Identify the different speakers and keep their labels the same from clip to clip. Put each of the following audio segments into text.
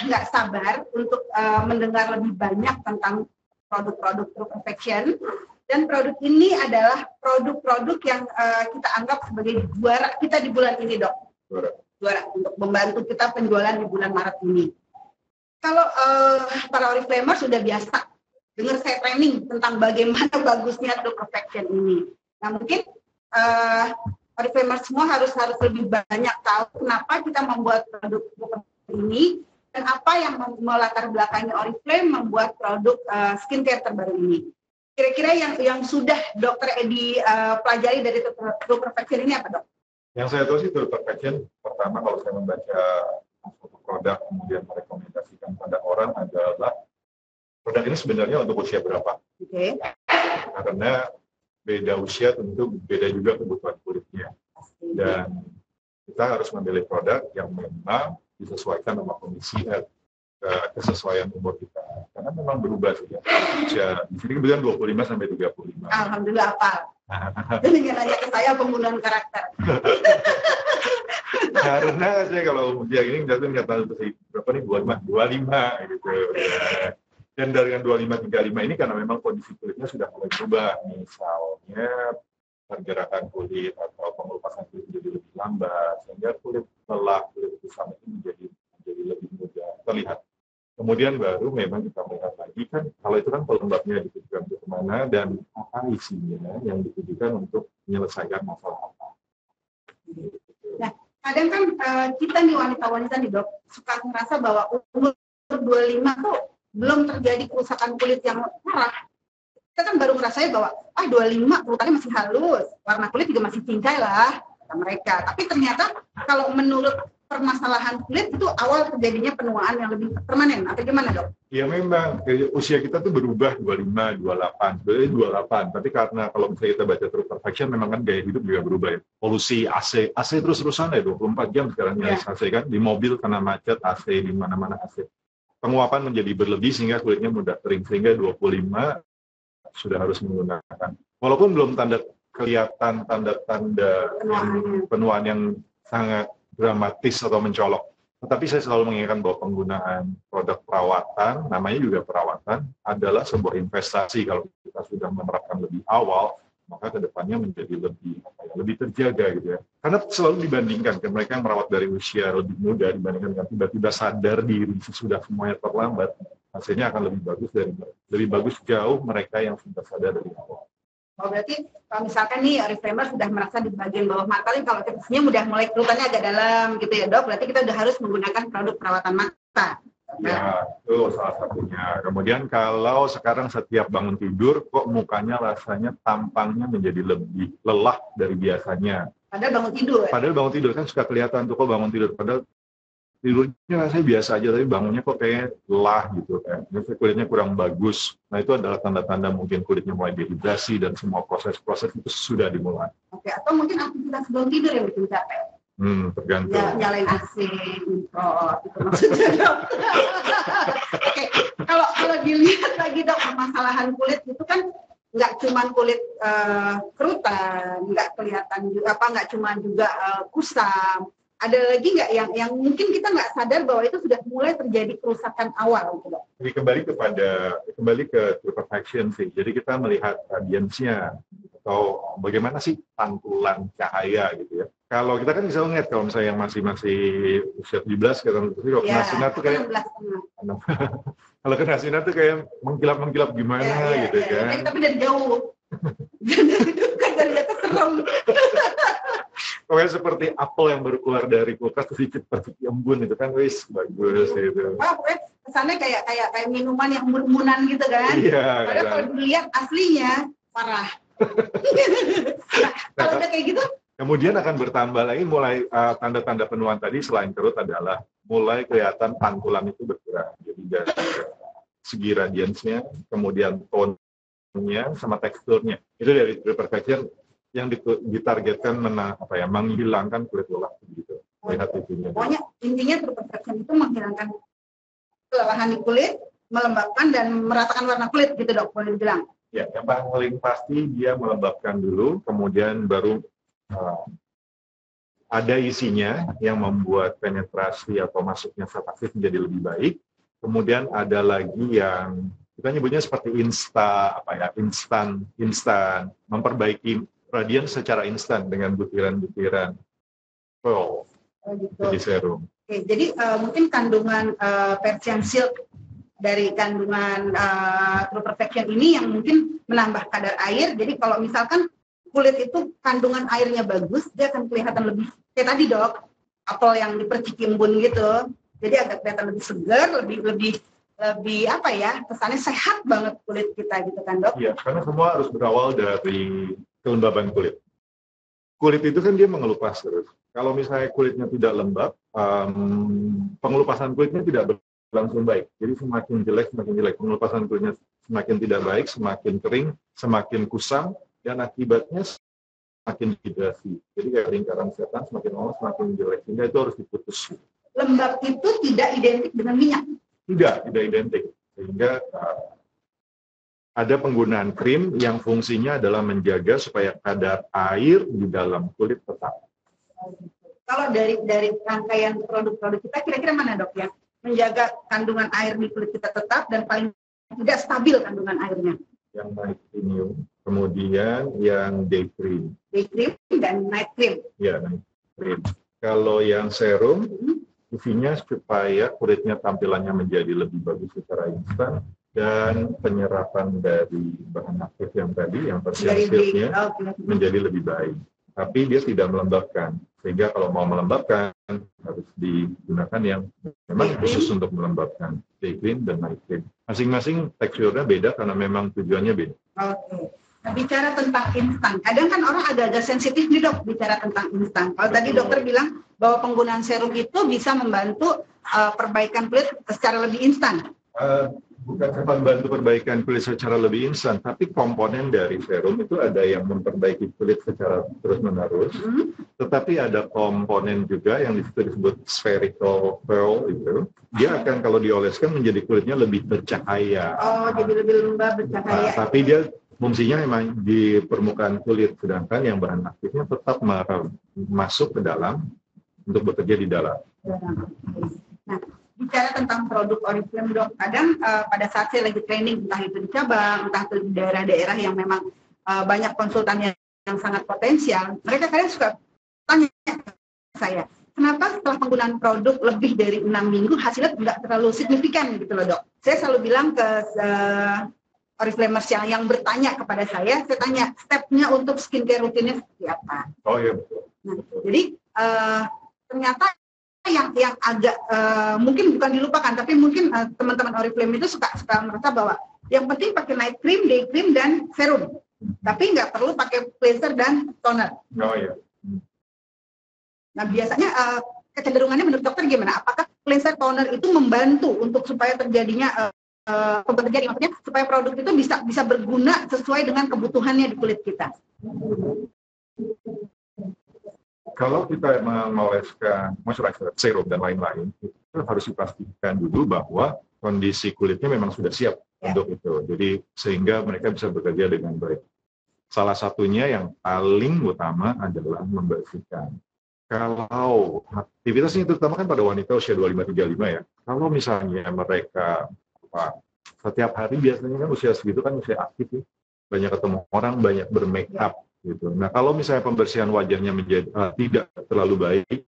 Speaker 1: nggak sabar untuk mendengar lebih banyak tentang produk-produk True Perfection. Dan produk ini adalah produk-produk yang kita anggap sebagai juara kita di bulan ini, Dok. Juara untuk membantu kita penjualan di bulan Maret ini. Kalau para Oriflame sudah biasa dengar saya training tentang bagaimana bagusnya True Perfection ini. Nah, mungkin Oriflame semua harus lebih banyak tahu kenapa kita membuat produk True Perfection ini dan apa yang melatar belakangi Oriflame membuat produk skincare terbaru ini. Kira-kira yang sudah Dokter Edi pelajari dari True Perfection ini apa, Dok?
Speaker 2: Yang saya tahu sih True Perfection, pertama kalau saya membaca suatu produk kemudian merekomendasikan pada orang adalah produk ini sebenarnya untuk usia berapa?
Speaker 1: Oke.
Speaker 2: Karena beda usia tentu beda juga kebutuhan kulitnya. Dan kita harus memilih produk yang memang disesuaikan sama kondisi kesesuaian umur kita. Karena memang berubah sih ya. Di sini kebetulan 25 sampai 35.
Speaker 1: Alhamdulillah apal. Jadi nggak nanya ke saya pembunuhan karakter.
Speaker 2: Karena saya kalau usia ini nggak tahu berapa nih 25 gitu. Ya. Dan dari yang 25-35 ini karena memang kondisi kulitnya sudah mulai berubah. Misalnya pergerakan kulit atau pengelupasan kulit menjadi lebih lambat, sehingga kulit lelah, kulit kusam itu menjadi lebih mudah terlihat. Kemudian baru memang kita melihat lagi kan, kalau itu kan pelembabnya ditujukan untuk kemana dan apa isinya yang ditujukan untuk menyelesaikan masalah apa.
Speaker 1: Nah, kadang kan kita nih wanita-wanita nih, Dok, suka merasa bahwa umur 25 tuh belum terjadi kerusakan kulit yang parah. Kita kan baru ngerasain bahwa 25 kulitannya masih halus, warna kulit juga masih cincai lah kata mereka. Tapi ternyata kalau menurut permasalahan kulit itu awal terjadinya penuaan yang lebih permanen atau gimana, Dok?
Speaker 2: Ya memang usia kita tuh berubah 25, 28, sebenarnya 28. Tapi karena kalau misalnya kita baca True Perfection memang kan gaya hidup juga berubah ya. Polusi AC terus-terusan ya 24 jam sekarang nyaris AC kan di mobil karena macet AC di mana-mana AC. Penguapan menjadi berlebih sehingga kulitnya mudah kering sehingga 25 sudah harus menggunakan. Walaupun belum kelihatan tanda-tanda penuaan yang sangat dramatis atau mencolok. Tetapi saya selalu mengingatkan bahwa penggunaan produk perawatan, namanya juga perawatan, adalah sebuah investasi. Kalau kita sudah menerapkan lebih awal, maka kedepannya menjadi lebih terjaga gitu ya. Karena selalu dibandingkan, kan mereka yang merawat dari usia lebih muda dibandingkan dengan tiba-tiba sadar diri sesudah semuanya terlambat, hasilnya akan lebih bagus jauh mereka yang sudah sadar dari awal.
Speaker 1: Oh, berarti kalau misalkan nih Oriflame sudah merasa di bagian bawah mata, kalau kita udah mulai keluarnya agak dalam gitu ya, Dok, berarti kita udah harus menggunakan produk perawatan mata.
Speaker 2: Ya, itu salah satunya. Kemudian kalau sekarang setiap bangun tidur, kok mukanya rasanya tampangnya menjadi lebih lelah dari biasanya.
Speaker 1: Padahal bangun tidur kan
Speaker 2: suka kelihatan tuh kok bangun tidur. Padahal tidurnya rasanya biasa aja, tapi bangunnya kok kayak lelah gitu kan. Kulitnya kurang bagus. Nah itu adalah tanda-tanda mungkin kulitnya mulai dehidrasi dan semua proses-proses itu sudah dimulai.
Speaker 1: Oke, atau mungkin aktivitas sebelum tidur yang bikin capek.
Speaker 2: Tergantung.
Speaker 1: Ya, nyalain AC, itu maksudnya. Oke, kalau dilihat lagi, Dok, permasalahan kulit itu kan nggak cuma kulit kerutan, nggak kelihatan juga nggak cuma juga kusam. Ada lagi nggak yang mungkin kita nggak sadar bahwa itu sudah mulai terjadi kerusakan awal gitu, Dok?
Speaker 2: Jadi kembali ke True Perfection sih. Jadi kita melihat radiance-nya atau bagaimana sih pantulan cahaya gitu ya. Kalau kita kan bisa ngeliat kalau misalnya yang masih usia 17 kalau kena sinar tuh kayak kalau kena sinar tuh kayak mengkilap gimana gitu kan.
Speaker 1: Tapi dari jauh. Kan dari atas serem.
Speaker 2: Pokoknya seperti apel yang baru keluar dari kulkas sedikit embun itu kan wis bagus gitu.
Speaker 1: Pokoknya kesannya kayak minuman yang embun-embunan gitu kan.
Speaker 2: Iya.
Speaker 1: Padahal kalau dilihat aslinya parah. Nah, kalau udah kayak gitu
Speaker 2: kemudian akan bertambah lagi mulai tanda-tanda penuaan tadi selain kerut adalah mulai kelihatan pantulan itu berkurang. Jadi dari segi radiance-nya, kemudian tone-nya sama teksturnya. Itu dari True Perfection yang ditargetkan menghilangkan kulit lelah gitu. Lihat itunya.
Speaker 1: Pokoknya intinya True Perfection itu menghilangkan kelelahan di kulit, melembabkan dan meratakan warna kulit gitu, Dok, boleh dibilang.
Speaker 2: Ya, yang paling pasti dia melembabkan dulu, kemudian baru ada isinya yang membuat penetrasi atau masuknya zat aktif menjadi lebih baik. Kemudian ada lagi yang kita nyebutnya seperti instan, memperbaiki radian secara instan dengan butiran-butiran pearl di serum.
Speaker 1: Oke, jadi mungkin kandungan Persian Silk dari kandungan True Perfection ini yang mungkin menambah kadar air. Jadi kalau misalkan kulit itu kandungan airnya bagus, dia akan kelihatan lebih kayak tadi dok, apel yang dipercikimbun gitu. Jadi agak kelihatan lebih segar, lebih apa ya, kesannya sehat banget kulit kita gitu kan dok?
Speaker 2: Iya, karena semua harus berawal dari kelembaban kulit. Kulit itu kan dia mengelupas terus. Kalau misalnya kulitnya tidak lembab, pengelupasan kulitnya tidak berlangsung baik. Jadi semakin jelek, pengelupasan kulitnya semakin tidak baik, semakin kering, semakin kusam, dan akibatnya semakin dehidrasi. Jadi kayak lingkaran setan semakin lama semakin jelek, sehingga itu harus diputus.
Speaker 1: Lembab itu tidak identik dengan minyak?
Speaker 2: Tidak identik. Sehingga ada penggunaan krim yang fungsinya adalah menjaga supaya kadar air di dalam kulit tetap.
Speaker 1: Kalau dari rangkaian produk-produk kita, kira-kira mana dok ya? Menjaga kandungan air di kulit kita tetap dan paling tidak stabil kandungan airnya.
Speaker 2: Yang night premium, kemudian yang day cream.
Speaker 1: Day cream dan night cream.
Speaker 2: Ya, night cream. Kalau yang serum, isinya supaya kulitnya tampilannya menjadi lebih bagus secara instan dan penyerapan dari bahan aktif yang tadi, yang Persian Silk-nya menjadi lebih baik. Tapi dia tidak melembabkan, sehingga kalau mau melembabkan harus digunakan yang memang khusus untuk melembabkan, day cream dan night cream. Masing-masing teksturnya beda karena memang tujuannya beda.
Speaker 1: Oke. Nah, bicara tentang instan, kadang kan orang agak-agak sensitif nih dok bicara tentang instan. Kalau tadi dokter bilang bahwa penggunaan serum itu bisa membantu perbaikan kulit secara lebih instan.
Speaker 2: Bukan cuma membantu perbaikan kulit secara lebih instan, tapi komponen dari serum itu ada yang memperbaiki kulit secara terus-menerus, tetapi ada komponen juga yang disebut spherical pearl itu. Dia akan kalau dioleskan menjadi kulitnya lebih bercahaya.
Speaker 1: Oh, jadi lebih lembab bercahaya.
Speaker 2: Tapi dia fungsinya memang di permukaan kulit, sedangkan yang bahan aktifnya tetap masuk ke dalam untuk bekerja di dalam.
Speaker 1: Nah, bicara tentang produk Oriflame dok, kadang pada saat saya lagi training, entah itu di cabang, entah itu di daerah-daerah yang memang banyak konsultan yang sangat potensial, mereka kadang suka tanya ke saya, kenapa setelah penggunaan produk lebih dari 6 minggu hasilnya nggak terlalu signifikan gitu loh dok. Saya selalu bilang ke Oriflamers yang bertanya kepada saya tanya stepnya untuk skincare rutinnya seperti apa.
Speaker 2: Oh iya betul.
Speaker 1: Nah, jadi ternyata yang agak mungkin bukan dilupakan, tapi mungkin teman-teman Oriflame itu suka merasa bahwa yang penting pakai night cream, day cream, dan serum, tapi nggak perlu pakai cleanser dan toner.
Speaker 2: Oh iya.
Speaker 1: Nah biasanya kecenderungannya menurut dokter gimana? Apakah cleanser toner itu membantu untuk supaya terjadinya maksudnya supaya produk itu bisa berguna sesuai dengan kebutuhannya di kulit kita?
Speaker 2: Kalau kita mengoleskan moisturizer, serum, dan lain-lain, itu harus dipastikan dulu bahwa kondisi kulitnya memang sudah siap untuk itu. Jadi sehingga mereka bisa bekerja dengan baik. Salah satunya yang paling utama adalah membersihkan. Kalau aktivitasnya terutama kan pada wanita usia 25-35 ya. Kalau misalnya mereka setiap hari biasanya kan usia segitu kan usia aktif ya. Banyak ketemu orang, banyak bermake up. Gitu. Nah, kalau misalnya pembersihan wajahnya menjadi tidak terlalu baik,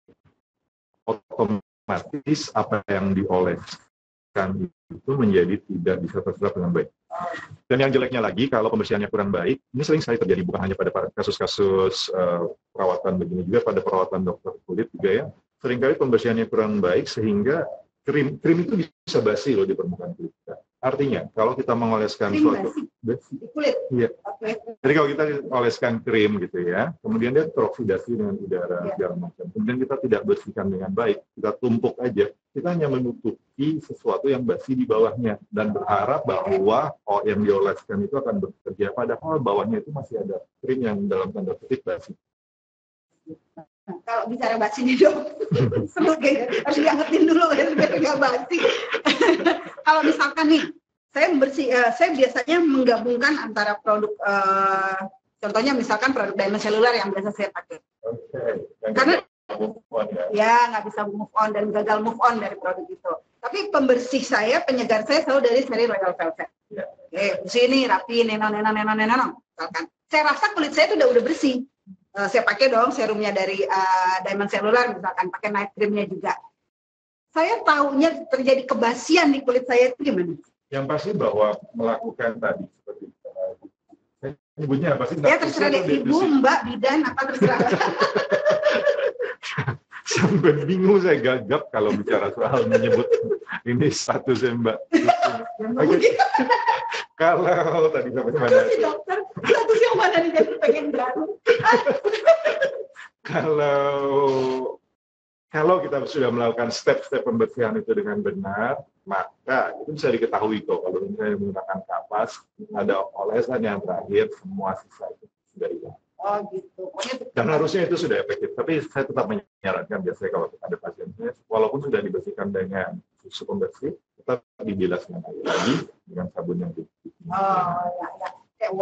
Speaker 2: otomatis apa yang dioleskan itu menjadi tidak bisa terserap dengan baik. Dan yang jeleknya lagi, kalau pembersihannya kurang baik, ini sering sekali terjadi bukan hanya pada kasus-kasus perawatan begini, juga pada perawatan dokter kulit juga ya. Seringkali pembersihannya kurang baik sehingga krim itu bisa basi loh di permukaan kulit kita. Artinya, kalau kita mengoleskan suatu
Speaker 1: basi kulit.
Speaker 2: Iya. Okay. Jadi kalau kita oleskan krim gitu ya, kemudian dia teroksidasi dengan udara segala macam. Kemudian kita tidak bersihkan dengan baik, kita tumpuk aja. Kita hanya menutupi sesuatu yang basi di bawahnya dan berharap bahwa yang dioleskan itu akan bekerja. Padahal bawahnya itu masih ada krim yang dalam tanda kutip basi.
Speaker 1: Nah, kalau bicara basi nih dok, seru kayaknya harus diangetin dulu ya biar nggak basi. Kalau misalkan nih, saya biasanya menggabungkan antara produk, contohnya misalkan produk Diamond Cellular yang biasa saya pakai.
Speaker 2: Okay.
Speaker 1: Karena
Speaker 2: move on ya.
Speaker 1: Ya, nggak bisa move on dan gagal move on dari produk itu. Tapi pembersih saya, penyegar saya selalu dari seri Royal Velvet.
Speaker 2: Ya.
Speaker 1: Oke, bersih nih, rapi, nenon, misalkan. Saya rasa kulit saya itu udah bersih. Saya pakai dong serumnya dari Diamond Cellular, misalkan pakai night creamnya juga. Saya tahunya terjadi kebasian di kulit saya itu gimana?
Speaker 2: Yang pasti bahwa melakukan tadi seperti saya nyebutnya apa sih?
Speaker 1: Ya terserah deh, ibu, mbak, bidan, apa terserah.
Speaker 2: Sampai bingung saya gagap kalau bicara soal menyebut ini statusnya Mbak. Okay. Kalau tadi sampai mana?
Speaker 1: Dokter, statusnya mana nih, jadi pengen baru.
Speaker 2: Kalau kita sudah melakukan step-step pembersihan itu dengan benar, maka itu bisa diketahui kok. Kalau misalnya menggunakan kapas, ada olesan yang terakhir, semua sisa itu sudah hilang.
Speaker 1: Oh gitu.
Speaker 2: Dan harusnya itu sudah efektif. Tapi saya tetap menyarankan biasanya kalau ada pasien saya, walaupun sudah dibersihkan dengan susu pembersih, tetap dibilas dengan air lagi dengan sabun yang dikit.
Speaker 1: Oh ya. Kayak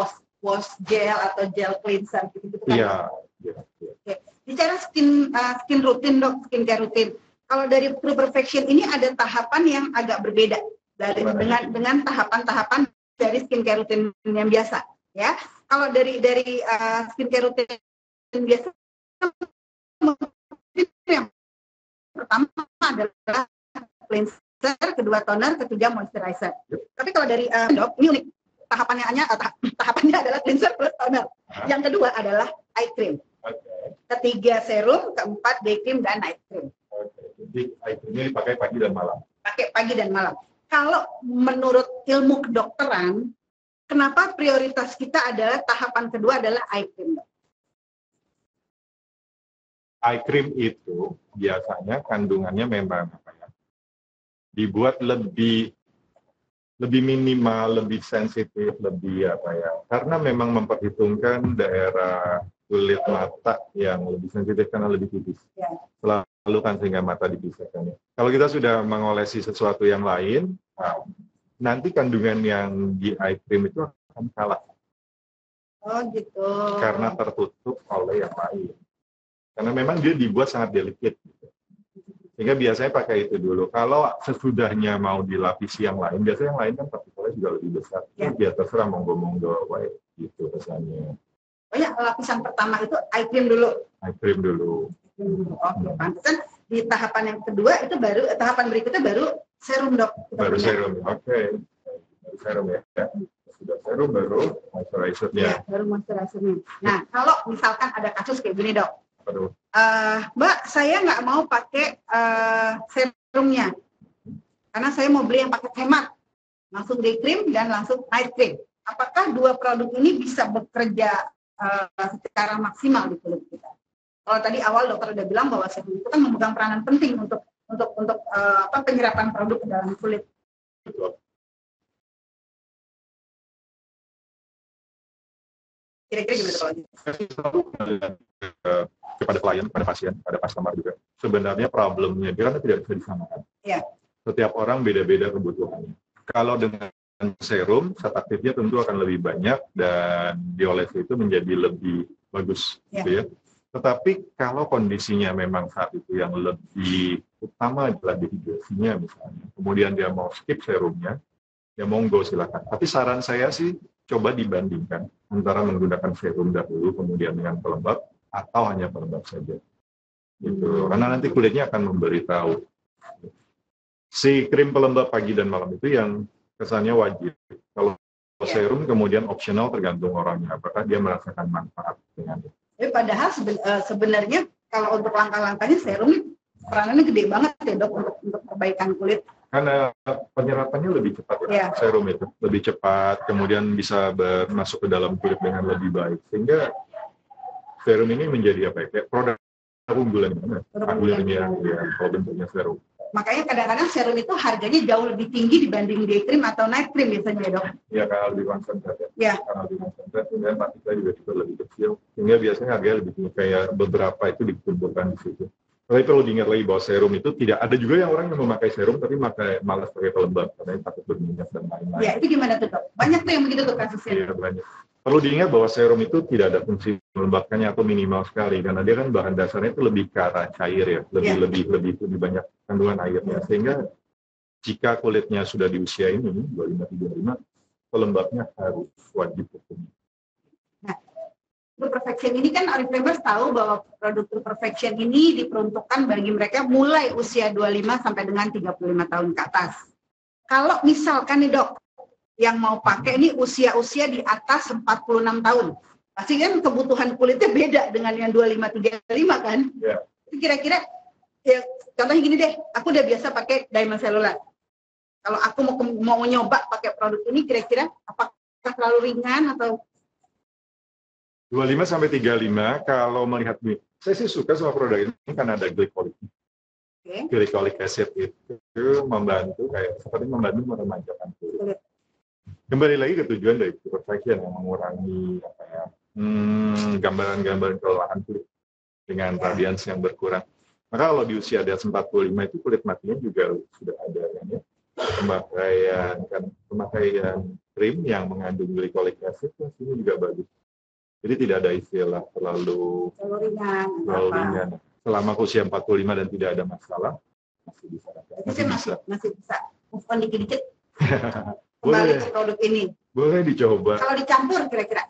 Speaker 1: wash gel atau gel cleanser gitu kan?
Speaker 2: Iya.
Speaker 1: Oke. Bicara skin rutin dok, skincare rutin. Kalau dari True Perfection ini ada tahapan yang agak berbeda dengan tahapan-tahapan dari skincare rutin yang biasa, ya. Kalau dari skincare rutin biasa, yang pertama adalah cleanser, kedua toner, ketiga moisturizer. Tapi kalau dari dok, ini unik. Tahapannya adalah cleanser plus toner. Yang kedua adalah eye cream. Ketiga serum, keempat day cream dan night cream.
Speaker 2: Jadi eye creamnya dipakai pagi dan malam.
Speaker 1: Pakai pagi dan malam. Kalau menurut ilmu kedokteran, kenapa prioritas kita adalah tahapan kedua adalah eye cream?
Speaker 2: Eye cream itu biasanya kandungannya memang dibuat lebih minimal, lebih sensitif, lebih karena memang memperhitungkan daerah kulit mata yang lebih sensitif karena lebih tipis. Ya. Selalu kan sehingga mata dipisahkan. Kalau kita sudah mengolesi sesuatu yang lain, nanti kandungan yang di eye cream itu akan kalah.
Speaker 1: Oh gitu.
Speaker 2: Karena tertutup oleh yang lain. Karena memang dia dibuat sangat delicate. Sehingga biasanya pakai itu dulu. Kalau sesudahnya mau dilapisi yang lain, biasanya yang lain kan partikelnya juga lebih besar. Ya. Biar terserah monggo-monggo, gitu kesannya.
Speaker 1: Pokoknya lapisan pertama itu eye cream dulu.
Speaker 2: Eye cream dulu.
Speaker 1: Oke, pantesan di tahapan yang kedua itu tahapan berikutnya baru serum dok.
Speaker 2: Baru serum, oke. Baru serum ya. Sudah serum baru moisturizer-nya.
Speaker 1: Ya, baru moisturizer-nya. Nah, kalau misalkan ada kasus kayak gini dok.
Speaker 2: Aduh.
Speaker 1: Mbak, saya nggak mau pakai serumnya karena saya mau beli yang pakai hemat, langsung day cream dan langsung night cream. Apakah dua produk ini bisa bekerja secara maksimal di kulit kita? Kalau tadi awal dokter udah bilang bahwa serum itu kan memegang peranan penting untuk penyerapan produk ke dalam kulit.
Speaker 2: Betul.
Speaker 1: Kira-kira gimana kalau gitu?
Speaker 2: Kepada klien, pada pasien, pada customer juga. Sebenarnya problemnya dia kan tidak bisa disamakan. Ya. Setiap orang beda-beda kebutuhannya. Kalau dengan serum, zat aktifnya tentu akan lebih banyak dan diolesi itu menjadi lebih bagus, gitu ya. Tetapi kalau kondisinya memang saat itu yang lebih utama adalah dehidrasinya misalnya, kemudian dia mau skip serumnya, ya monggo silakan. Tapi saran saya sih coba dibandingkan antara menggunakan serum dahulu kemudian dengan pelembab atau hanya pelembab saja. Gitu. Karena nanti kulitnya akan memberitahu. Si krim pelembab pagi dan malam itu yang kesannya wajib. Kalau serum kemudian optional tergantung orangnya apakah dia merasakan manfaat dengan itu.
Speaker 1: Padahal sebenarnya kalau untuk langkah-langkahnya serum peranannya gede banget ya dok untuk perbaikan kulit.
Speaker 2: Karena penyerapannya lebih cepat ya. Serum itu lebih cepat, kemudian bisa masuk ke dalam kulit dengan lebih baik. Sehingga serum ini menjadi kayak produk unggulan ya, kalau bentuknya serum.
Speaker 1: Makanya kadang-kadang serum itu harganya jauh lebih tinggi dibanding day cream atau night cream biasanya ya dok?
Speaker 2: Ya karena lebih konsentrat ya. Karena lebih konsentrat, kemudian partikelnya juga lebih kecil. Sehingga biasanya harganya lebih tinggi, kayak beberapa itu dikumpulkan di situ. Tapi perlu diingat lagi bahwa serum itu tidak ada juga yang orang yang memakai serum tapi malas pakai pelembab karena takut berminyak dan lain-lain.
Speaker 1: Ya itu gimana tuh dok? Banyak tuh yang begitu tuh kasusnya.
Speaker 2: Iya banyak. Perlu diingat bahwa serum itu tidak ada fungsi melembabkannya atau minimal sekali, karena dia kan bahan dasarnya itu lebih ke arah cair ya, lebih banyak kandungan airnya, sehingga jika kulitnya sudah di usia ini 25-35, pelembabnya harus wajib hukum.
Speaker 1: Nah, True Perfection ini kan Oriflame tahu bahwa produk True Perfection ini diperuntukkan bagi mereka mulai usia 25 sampai dengan 35 tahun ke atas. Kalau misalkan nih dok, yang mau pakai ini usia-usia di atas 46 tahun. Pasti kan kebutuhan kulitnya beda dengan yang 25-35 kan?
Speaker 2: Ya.
Speaker 1: Kira-kira, ya, contohnya gini deh, aku udah biasa pakai Diamond Cellular. Kalau aku mau nyoba pakai produk ini, kira-kira apakah terlalu ringan atau
Speaker 2: 25 sampai 35 kalau melihat nih, saya sih suka sama produk ini karena ada glycolic.
Speaker 1: okay.
Speaker 2: Glycolic acid itu membantu seperti membantu meremajakan kulit. Kembali lagi ke tujuan dari True Perfection yang mengurangi gambaran-gambaran kelelahan kulit dengan radians yang berkurang. Maka kalau di usia di atas 45 itu kulit matinya juga sudah ada ya. Pemakaian krim yang mengandung glycolic acid ini juga bagus. Jadi tidak ada istilah terlalu ringan. Selama usia 45 dan tidak ada masalah,
Speaker 1: masih bisa move on dikit-dikit.
Speaker 2: Boleh.
Speaker 1: Kembali ke produk ini.
Speaker 2: Boleh dicoba.
Speaker 1: Kalau dicampur kira-kira?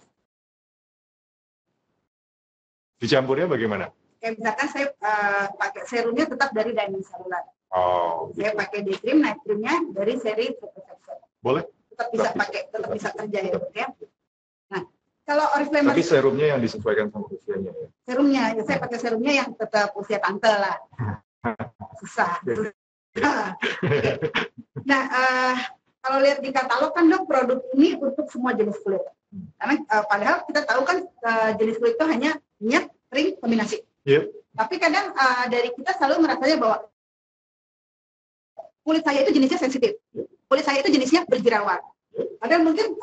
Speaker 2: Dicampurnya bagaimana?
Speaker 1: Kayak misalkan saya pakai serumnya tetap dari Diamond Cellular.
Speaker 2: Oh.
Speaker 1: Saya pakai day cream, night creamnya dari seri True Perfection.
Speaker 2: Boleh.
Speaker 1: Tetap bisa pakai, tetap bisa kerja ya. Nah, kalau Oriflame.
Speaker 2: Tapi serumnya yang disesuaikan sama usianya ya.
Speaker 1: Serumnya, ya saya pakai serumnya yang tetap usia tante lah. Susah. Nah, kalau lihat di katalog kan dok, produk ini untuk semua jenis kulit. Karena padahal kita tahu kan jenis kulit itu hanya minyak, kering, kombinasi.
Speaker 2: Yep.
Speaker 1: Tapi kadang dari kita selalu merasanya bahwa kulit saya itu jenisnya sensitif. Kulit saya itu jenisnya berjerawat. Padahal mungkin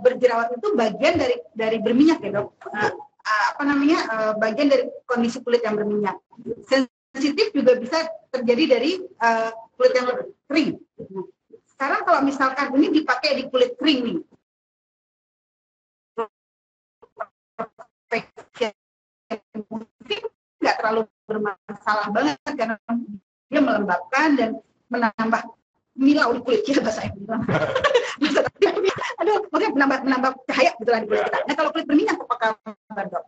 Speaker 1: berjerawat itu bagian dari berminyak ya dok. Bagian dari kondisi kulit yang berminyak. Sensitif juga bisa terjadi dari kulit yang kering. Sekarang kalau misalkan ini dipakai di kulit kering nih, mungkin nggak terlalu bermasalah banget karena dia melembabkan dan menambah milau di kulit kita, bahasa bilang. Aduh, maksudnya menambah cahaya gitu lah di kulit kita. Nah kalau kulit berminyak apakah dok?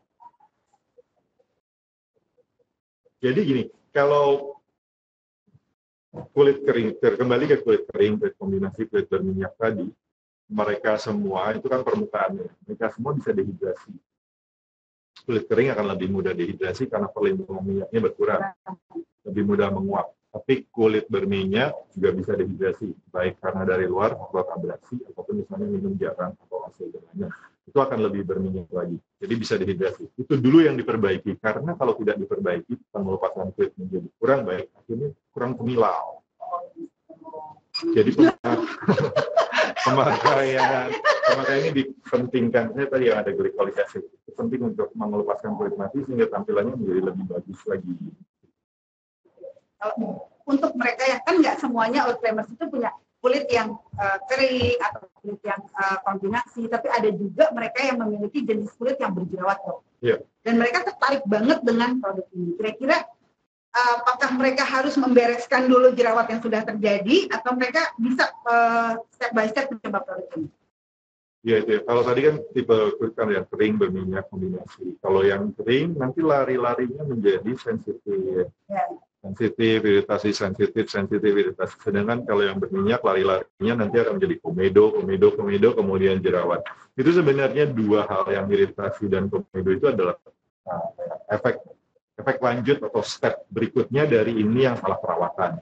Speaker 2: Jadi gini, kalau kulit kering, kembali ke kulit kering, ke kombinasi kulit berminyak tadi, mereka semua, itu kan permukaannya, mereka semua bisa dehidrasi. Kulit kering akan lebih mudah dehidrasi karena perlindungan minyaknya berkurang, lebih mudah menguap. Tapi kulit berminyak juga bisa dehidrasi, baik karena dari luar, faktor abrasi, ataupun misalnya minum jarang atau AC dan lainnya. Itu akan lebih berminyak lagi. Jadi bisa dehidrasi. Itu dulu yang diperbaiki, karena kalau tidak diperbaiki, pengelupasan kulit menjadi kurang baik, akhirnya kurang kemilau. Jadi pemakaian ini dipentingkan. Saya tadi yang ada glycolic acid. Itu penting untuk mengelepaskan kulit mati sehingga tampilannya menjadi lebih bagus lagi.
Speaker 1: Untuk mereka yang kan nggak semuanya Oriflame itu punya kulit yang kering atau kulit yang kombinasi, tapi ada juga mereka yang memiliki jenis kulit yang berjerawat dok.
Speaker 2: Yeah.
Speaker 1: Dan mereka tertarik banget dengan produk ini. Kira-kira apakah mereka harus membereskan dulu jerawat yang sudah terjadi atau mereka bisa step by step mencoba produk ini?
Speaker 2: Ya itu. Kalau tadi kan tipe kulit kan yang kering berminyak kombinasi. Kalau yang kering nanti lari-larinya menjadi sensitif. Yeah. Sensitif, iritasi, iritasi. Sedangkan kalau yang berminyak lari-larinya nanti akan menjadi komedo, kemudian jerawat. Itu sebenarnya dua hal yang iritasi dan komedo itu adalah efek lanjut atau step berikutnya dari ini yang salah perawatan.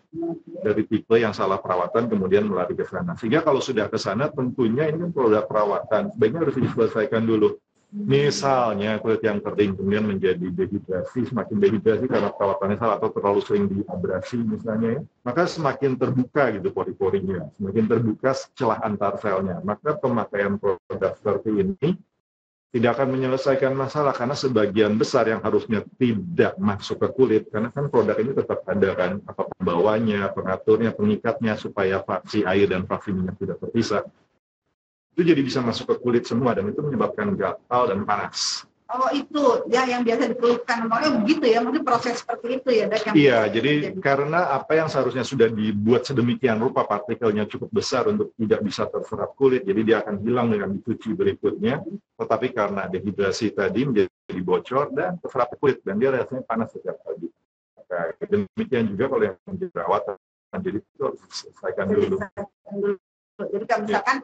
Speaker 2: Dari tipe yang salah perawatan kemudian melari ke sana. Sehingga kalau sudah ke sana tentunya ini kan produk perawatan. Sebaiknya harus diselesaikan dulu. Misalnya kulit yang kering kemudian menjadi dehidrasi, semakin dehidrasi karena perawatannya salah atau terlalu sering diabrasi misalnya ya, maka semakin terbuka gitu pori-porinya, semakin terbuka celah antar selnya. Maka pemakaian produk seperti ini tidak akan menyelesaikan masalah karena sebagian besar yang harusnya tidak masuk ke kulit, karena kan produk ini tetap ada kan apa pembawanya, pengaturnya, pengikatnya supaya fraksi air dan fraksi minyak tidak terpisah. itu jadi bisa masuk ke kulit semua dan itu menyebabkan gatal dan panas.
Speaker 1: Oh itu ya yang biasa dikeluhkan, makanya begitu ya, mungkin proses seperti itu ya Dok, yang
Speaker 2: Iya, jadi karena apa yang seharusnya sudah dibuat sedemikian rupa partikelnya cukup besar untuk tidak bisa terserap kulit, jadi dia akan hilang dengan dicuci berikutnya, tetapi karena dehidrasi tadi menjadi bocor dan terserap kulit dan dia rasanya panas setiap pagi. Nah, demikian juga kalau yang jerawat, jadi itu harus diselesaikan dulu.
Speaker 1: Jadi kalau misalkan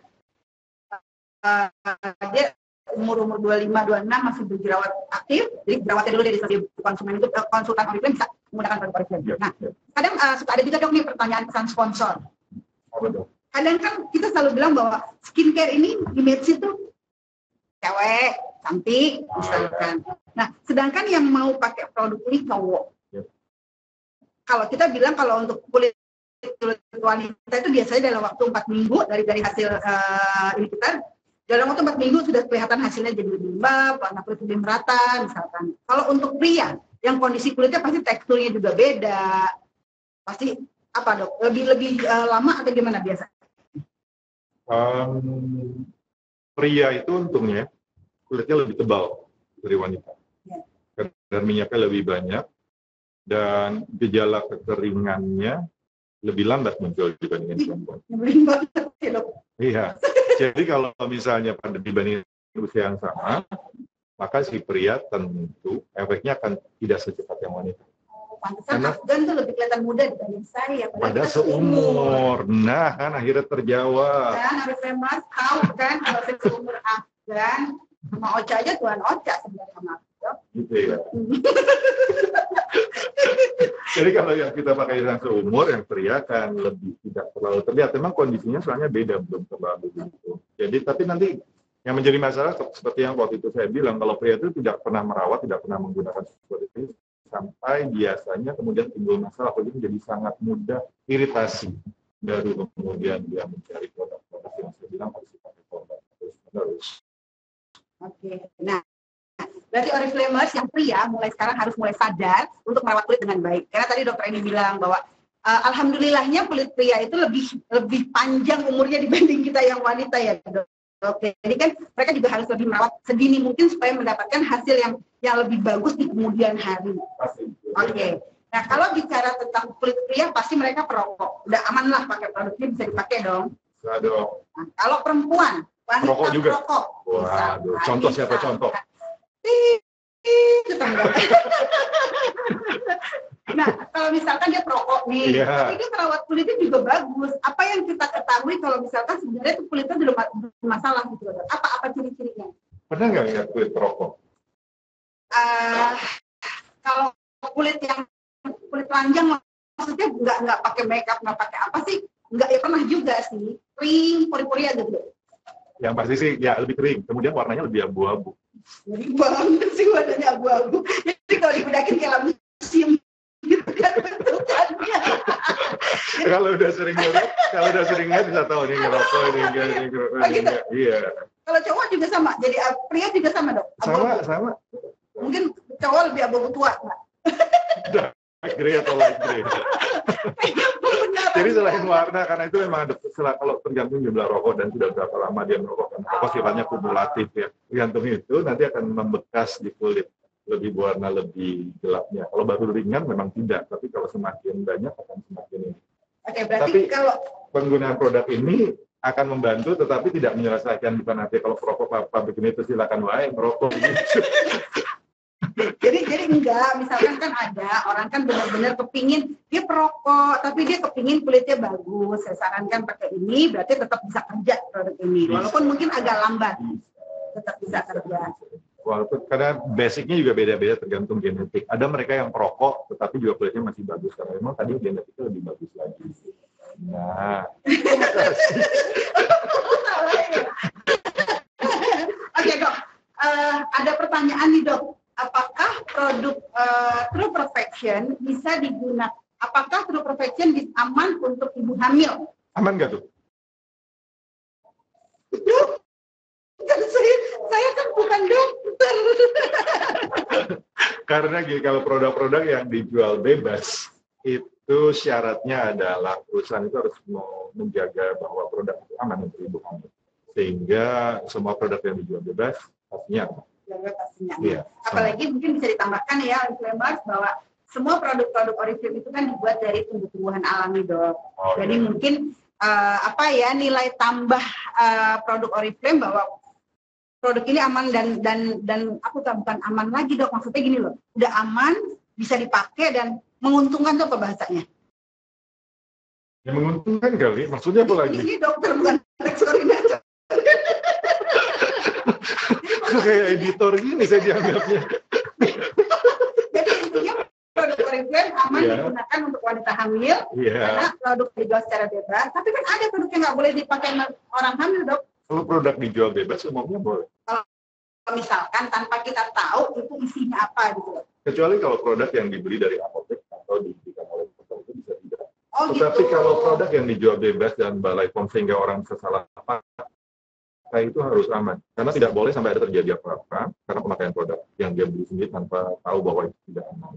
Speaker 1: dia umur 25-26 masih berjerawat aktif, jadi jerawatnya dulu dari segi konsumen itu konsultan Oriflame bisa menggunakan produk Oriflame. Nah, kadang suka ada juga Dok nih pertanyaan pesan sponsor. Kadang kan kita selalu bilang bahwa skincare ini image itu cewek, cantik, misalkan. Nah, sedangkan yang mau pakai produk ini cowok. Kalau kita bilang kalau untuk kulit wanita itu biasanya dalam waktu 4 minggu dari hasil ini kita dalam waktu 4 minggu sudah kelihatan hasilnya jadi lebih lembab, warna kulit lebih merata misalkan. Kalau untuk pria yang kondisi kulitnya pasti teksturnya juga beda, pasti apa Dok? Lebih lama atau gimana biasa?
Speaker 2: Pria itu untungnya kulitnya lebih tebal dari wanita, dan minyaknya lebih banyak dan gejala kekeringannya lebih lambat muncul dibandingkan perempuan. Iya. Jadi kalau misalnya pada dibanding usia yang sama, maka si pria tentu efeknya akan tidak secepat yang wanita.
Speaker 1: Pantesan Afgan tuh lebih kelihatan muda dibanding saya.
Speaker 2: Pada seumur. Nah, kan akhirnya terjawab.
Speaker 1: Dan harus Mas tahu kan kalau saya seumur Afgan, sama Ocha aja Tuan Ocha sebenarnya Mas.
Speaker 2: Gitu ya. Jadi kalau yang kita pakai yang seumur, yang pria kan lebih tidak terlalu terlihat. Memang kondisinya soalnya beda, belum terlalu begitu. Jadi tapi nanti yang menjadi masalah seperti yang waktu itu saya bilang, kalau pria itu tidak pernah merawat, tidak pernah menggunakan seperti ini, sampai biasanya kemudian timbul masalah, jadi menjadi sangat mudah iritasi. Baru kemudian dia mencari produk-produk yang saya bilang harus dipakai produk terus.
Speaker 1: Oke, nah berarti Oriflamers yang pria mulai sekarang harus mulai sadar untuk merawat kulit dengan baik. Karena tadi dokter ini bilang bahwa alhamdulillahnya kulit pria itu lebih panjang umurnya dibanding kita yang wanita ya dok. Oke, jadi kan mereka juga harus lebih merawat sedini mungkin supaya mendapatkan hasil yang lebih bagus di kemudian hari. Oke. Nah kalau bicara tentang kulit pria pasti mereka perokok. Udah aman lah pakai produknya, bisa dipakai dong.
Speaker 2: Bisa dong.
Speaker 1: Nah, kalau perempuan wanita
Speaker 2: perokok juga.
Speaker 1: Perokok.
Speaker 2: Waduh, contoh siapa contoh?
Speaker 1: Nah, kalau misalkan dia perokok nih, tapi dia merawat kulitnya juga bagus. Apa yang kita ketahui kalau misalkan sebenarnya itu kulitnya belum masalah gitu? Apa ciri-cirinya?
Speaker 2: Pernah nggak lihat kulit perokok?
Speaker 1: Kalau kulit telanjang maksudnya nggak pakai makeup, nggak pakai apa sih? Nggak ya pernah juga sih. Kering, pori-pori aja gitu.
Speaker 2: Yang pasti sih ya lebih kering. Kemudian warnanya lebih abu-abu.
Speaker 1: Jadi banget sih warnanya abu-abu. Jadi kalau dibedakin kayak lampu museum gitu kan bentukannya.
Speaker 2: Kalau udah sering lihat bisa tahu nih ngerokok ini enggak. Iya.
Speaker 1: Kalau cowok juga sama. Jadi pria juga sama dok.
Speaker 2: Sama.
Speaker 1: Mungkin cowok lebih abu-abu tua nggak?
Speaker 2: Grey atau light grey. Jadi selain warna, karena itu memang ada kalau tergantung jumlah rokok dan sudah berapa lama dia merokok, kan rokok sifatnya kumulatif ya. Tergantung itu nanti akan membekas di kulit, lebih warna lebih gelapnya. Kalau baru ringan memang tidak, tapi kalau semakin banyak akan semakin ini.
Speaker 1: Oke, berarti
Speaker 2: tapi
Speaker 1: kalau
Speaker 2: penggunaan produk ini akan membantu, tetapi tidak menyelesaikan. Bukan nanti kalau perokok pabrik ini itu silakan wae merokok.
Speaker 1: Jadi enggak, misalkan kan ada orang kan benar-benar kepingin dia perokok, tapi dia kepingin kulitnya bagus. Saya sarankan pakai ini, berarti tetap bisa kerja produk ini, walaupun mungkin agak lambat, tetap bisa kerja.
Speaker 2: Walaupun karena basicnya juga beda-beda tergantung genetik. Ada mereka yang perokok, tetapi juga kulitnya masih bagus karena memang tadi genetiknya lebih bagus lagi. Nah,
Speaker 1: Oke dok, ada pertanyaan nih dok. Apakah produk True Perfection bisa digunakan? Apakah True Perfection aman untuk ibu hamil?
Speaker 2: Aman nggak tuh?
Speaker 1: Dok, kan saya kan bukan dokter.
Speaker 2: Karena kalau produk-produk yang dijual bebas itu syaratnya adalah perusahaan itu harus menjaga bahwa produk itu aman untuk ibu hamil. Sehingga semua produk yang dijual bebas pastinya.
Speaker 1: Pastinya.
Speaker 2: Iya.
Speaker 1: Apalagi mungkin bisa ditambahkan ya, Oriflame bahwa semua produk-produk Oriflame itu kan dibuat dari tumbuh-tumbuhan alami, Dok. Jadi mungkin nilai tambah produk Oriflame bahwa produk ini aman dan bukan aman lagi, Dok. Maksudnya gini loh, udah aman, bisa dipakai dan menguntungkan tuh apa bahasanya?
Speaker 2: Ya, menguntungkan kali, maksudnya apa lagi?
Speaker 1: Ini dokter bukan koordinator.
Speaker 2: Kayak editor gini saya dianggapnya.
Speaker 1: Jadi intinya produk Oriflame aman digunakan untuk wanita hamil karena produk dijual secara bebas. Tapi kan ada produk yang nggak boleh dipakai orang hamil, Dok.
Speaker 2: Kalau produk dijual bebas umumnya boleh.
Speaker 1: Kalau misalkan tanpa kita tahu itu isinya apa gitu.
Speaker 2: Kecuali kalau produk yang dibeli dari apotek atau diberikan oleh dokter itu bisa tidak. Tetapi
Speaker 1: gitu.
Speaker 2: kalau produk yang dijual bebas dan balai POM sehingga orang bisa salah pakai itu harus aman. Karena tidak boleh sampai ada terjadi apa-apa karena pemakaian produk yang dia beli sendiri tanpa tahu bahwa itu tidak aman.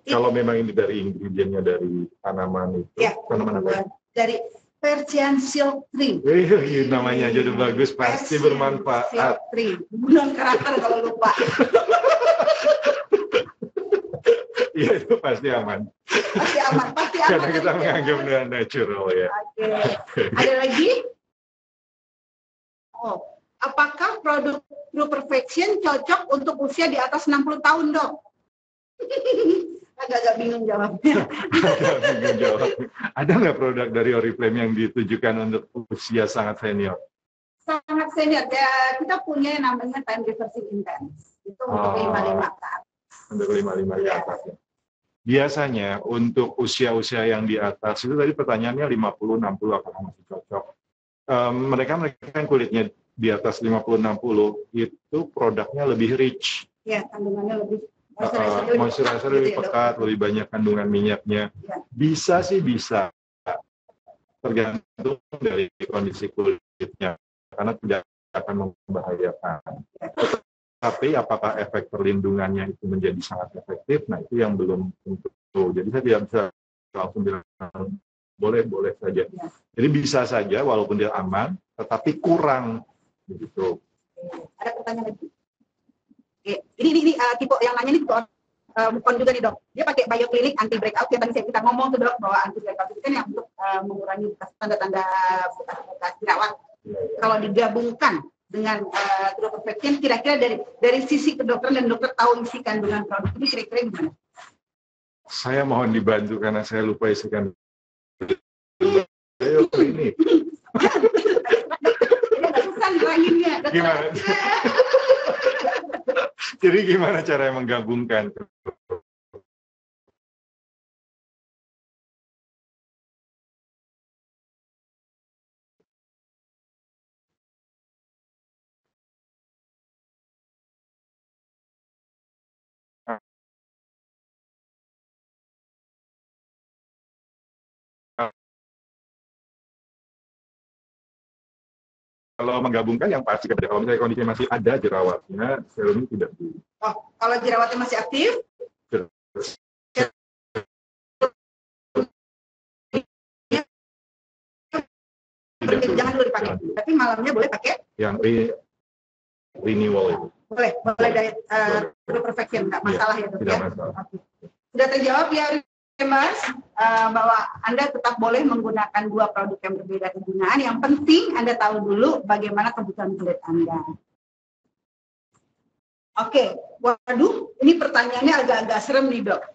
Speaker 2: Kalau memang ini dari ingredientnya dari tanaman itu, tanaman apa? Dari
Speaker 1: Persian silk tree.
Speaker 2: Namanya aja udah bagus, pasti bermanfaat.
Speaker 1: Silk tree. Bukan karakter kalau lupa.
Speaker 2: Iya, itu pasti aman.
Speaker 1: Pasti aman.
Speaker 2: Karena kita menganggap dengan natural ya.
Speaker 1: Oke. Ada lagi? Apakah produk True Perfection cocok untuk usia di atas 60 tahun, Dok? Agak bingung jawabnya.
Speaker 2: Ada nggak produk dari Oriflame yang ditujukan untuk usia sangat senior?
Speaker 1: Sangat senior. Ya, kita punya yang namanya time reversing intense. Itu untuk 55 ke atas.
Speaker 2: Untuk 55 ke atas ya. Biasanya untuk usia-usia yang di atas itu tadi pertanyaannya 50-60 apakah masih cocok? Mereka yang kulitnya di atas 50-60 itu produknya lebih rich.
Speaker 1: Ya, kandungannya lebih
Speaker 2: moisturizer lebih pekat, lebih banyak kandungan minyaknya. Bisa sih bisa, tergantung dari kondisi kulitnya, karena tidak akan membahayakan. Tapi apakah efek perlindungannya itu menjadi sangat efektif? Nah itu yang belum tentu. Jadi saya tidak bisa langsung bilang boleh saja. Jadi bisa saja walaupun dia aman, tetapi kurang begitu.
Speaker 1: Ada pertanyaan lagi? Ini tipe yang nanya ini tipe bukan juga nih, Dok. Dia pakai bioklinik anti breakout yang tadi kita ngomong tuh, Dok, bahwa anti breakout itu kan yang untuk mengurangi tanda-tanda bekas jerawat. Kalau digabungkan dengan True Perfection, kira-kira dari sisi kedokteran dan dokter tahu isi kandungan produk ini kira-kira gimana?
Speaker 2: Saya mohon dibantu karena saya lupa isi kandungan. Bioklinik. Gimana? Jadi gimana cara menggabungkan? Kalau menggabungkan yang pasti, kalau misalnya kondisinya masih ada jerawatnya, serum tidak dulu.
Speaker 1: Kalau jerawatnya masih aktif? Jangan dulu dipakai. Tapi malamnya boleh pakai?
Speaker 2: Yang renewal itu.
Speaker 1: Boleh dari True Perfection, nggak masalah ya, Dok?
Speaker 2: Tidak masalah.
Speaker 1: Sudah terjawab ya, Mas, bahwa Anda tetap boleh menggunakan dua produk yang berbeda kegunaan. Yang penting Anda tahu dulu bagaimana kebutuhan kulit Anda. Oke, waduh, ini pertanyaannya agak-agak serem nih, Dok.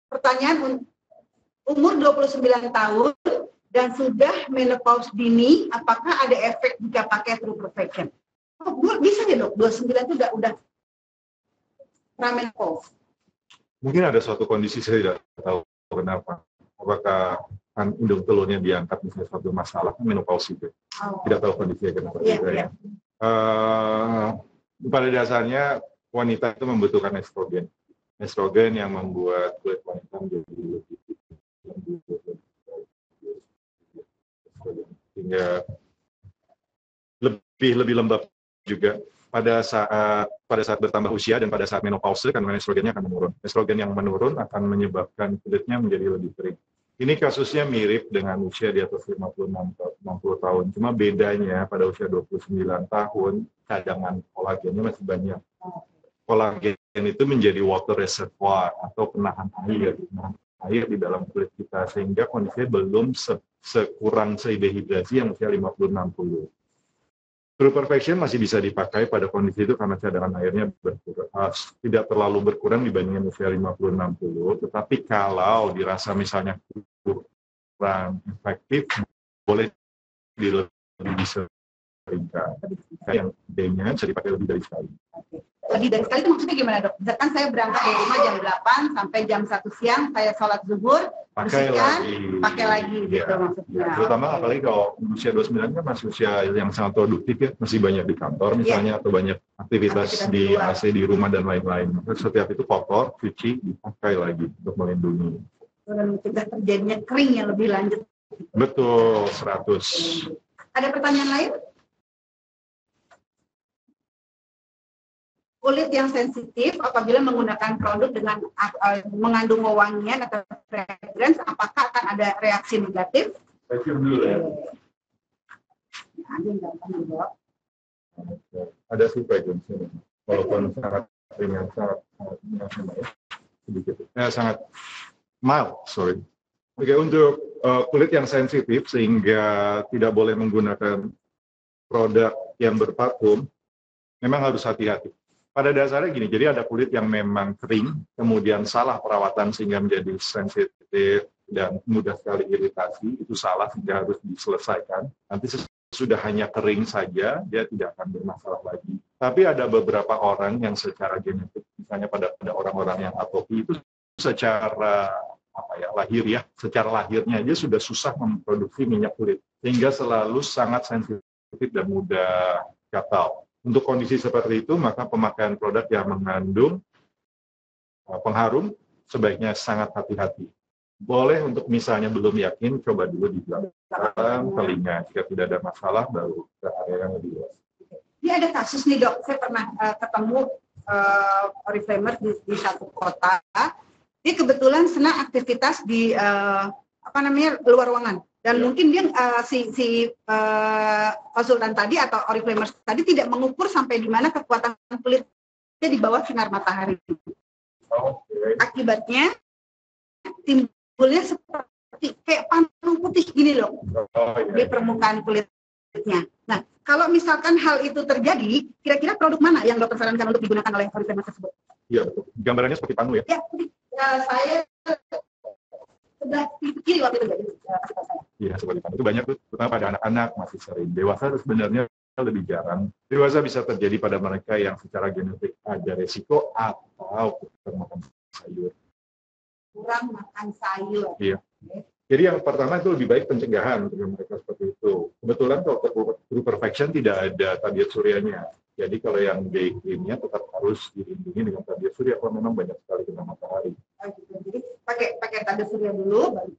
Speaker 1: Pertanyaan umur 29 tahun dan sudah menopause dini, apakah ada efek jika pakai True Perfection? Bisa ya, Dok, 29 itu udah menopause.
Speaker 2: Mungkin ada suatu kondisi saya tidak tahu kenapa. Apakah indung telurnya diangkat misalnya suatu masalah menopause itu. Tidak tahu kondisinya kenapa. Pada dasarnya wanita itu membutuhkan estrogen. Estrogen yang membuat kulit wanita menjadi lebih sehingga lebih lembab juga. Pada saat bertambah usia dan pada saat menopause, kandungan estrogennya akan menurun. Estrogen yang menurun akan menyebabkan kulitnya menjadi lebih kering. Ini kasusnya mirip dengan usia di atas 60 tahun. Cuma bedanya pada usia 29 tahun, cadangan kolagennya masih banyak. Kolagen itu menjadi water reservoir atau penahan air di dalam kulit kita, sehingga kondisinya belum sekurang dehidrasi yang usia 50-60. True Perfection masih bisa dipakai pada kondisi itu karena cadangan airnya berkurang, tidak terlalu berkurang dibandingkan usia 50-60, tetapi kalau dirasa misalnya kurang efektif, boleh lebih diseringkan. Yang D-nya bisa dipakai lebih dari sekali.
Speaker 1: Lebih dari sekali itu maksudnya gimana, Dok? Misalkan saya berangkat dari rumah jam 8 sampai jam 1 siang, saya sholat zuhur,
Speaker 2: pakai
Speaker 1: lagi gitu
Speaker 2: ya,
Speaker 1: maksudnya.
Speaker 2: Ya, terutama apalagi kalau usia 29 kan masih usia yang sangat produktif ya, masih banyak di kantor misalnya, atau banyak aktivitas di AC di rumah dan lain-lain. Maka setiap itu kotor, cuci, dipakai lagi untuk melindungi.
Speaker 1: Dan mencegah terjadinya kering yang lebih lanjut.
Speaker 2: Betul, 100.
Speaker 1: Ada pertanyaan lain? Kulit yang sensitif apabila menggunakan produk dengan mengandung wewangian atau fragrance, apakah akan ada reaksi negatif?
Speaker 2: Saya cium dulu ya. Ada sih fragrance, walaupun sangat ringan, sangat sedikit. Sangat mild, sorry. Oke, untuk kulit yang sensitif sehingga tidak boleh menggunakan produk yang berparfum, memang harus hati-hati. Pada dasarnya gini, jadi ada kulit yang memang kering, kemudian salah perawatan sehingga menjadi sensitif dan mudah sekali iritasi, itu salah sehingga harus diselesaikan. Nanti sudah hanya kering saja, dia tidak akan bermasalah lagi. Tapi ada beberapa orang yang secara genetik, misalnya pada orang-orang yang atopi itu secara lahiriah, secara lahirnya aja sudah susah memproduksi minyak kulit, sehingga selalu sangat sensitif dan mudah gatal. Untuk kondisi seperti itu, maka pemakaian produk yang mengandung pengharum sebaiknya sangat hati-hati. Boleh untuk misalnya belum yakin, coba dulu di belakang telinga. Jika tidak ada masalah, baru ke area yang lebih luas.
Speaker 1: Ini ada kasus nih, Dok. Saya pernah ketemu Oriflame di satu kota. Dia kebetulan senang aktivitas di luar ruangan. Dan mungkin dia konsultan tadi atau Oriflame tadi tidak mengukur sampai di mana kekuatan kulitnya di bawah sinar matahari. Akibatnya timbulnya seperti kayak panung putih gini loh di permukaan kulitnya. Nah, kalau misalkan hal itu terjadi, kira-kira produk mana yang dokter sarankan untuk digunakan oleh Oriflame tersebut?
Speaker 2: Iya, betul. Gambarannya seperti panung ya?
Speaker 1: Ya, saya sebelah kiri waktu itu jadi saya.
Speaker 2: Iya, seperti panung. Itu banyak tuh, terutama pada anak-anak masih sering. Dewasa sebenarnya lebih jarang. Dewasa bisa terjadi pada mereka yang secara genetik ada resiko atau kurang makan sayur.
Speaker 1: Kurang makan sayur.
Speaker 2: Iya. Jadi yang pertama itu lebih baik pencegahan untuk mereka seperti itu. Kebetulan kalau True Perfection tidak ada tabiat suryanya. Jadi kalau yang day cream-nya tetap harus dilindungi dengan tabiat surya kalau memang banyak sekali kena matahari.
Speaker 1: Jadi pakai tabiat surya dulu, baru